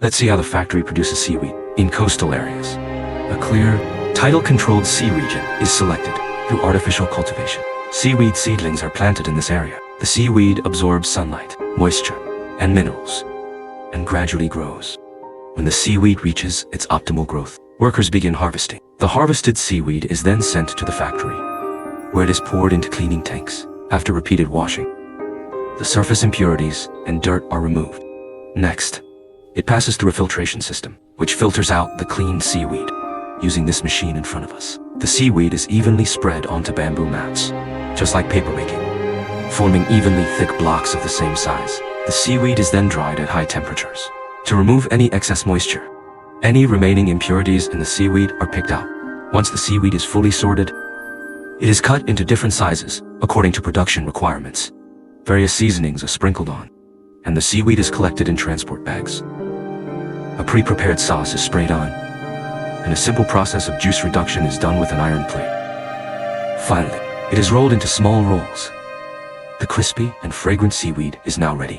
Let's see how the factory produces seaweed in coastal areas. A clear, tidal-controlled sea region is selected through artificial cultivation. Seaweed seedlings are planted in this area. The seaweed absorbs sunlight, moisture, and minerals, and gradually grows. When the seaweed reaches its optimal growth, workers begin harvesting. The harvested seaweed is then sent to the factory, where it is poured into cleaning tanks. After repeated washing, the surface impurities and dirt are removed. Next, it passes through a filtration system, which filters out the clean seaweed. Using this machine in front of us, the seaweed is evenly spread onto bamboo mats, just like papermaking, forming evenly thick blocks of the same size. The seaweed is then dried at high temperatures to remove any excess moisture. Any remaining impurities in the seaweed are picked out. Once the seaweed is fully sorted, it is cut into different sizes according to production requirements. Various seasonings are sprinkled on, and the seaweed is collected in transport bags. A pre-prepared sauce is sprayed on, and a simple process of juice reduction is done with an iron plate. Finally, it is rolled into small rolls. The crispy and fragrant seaweed is now ready.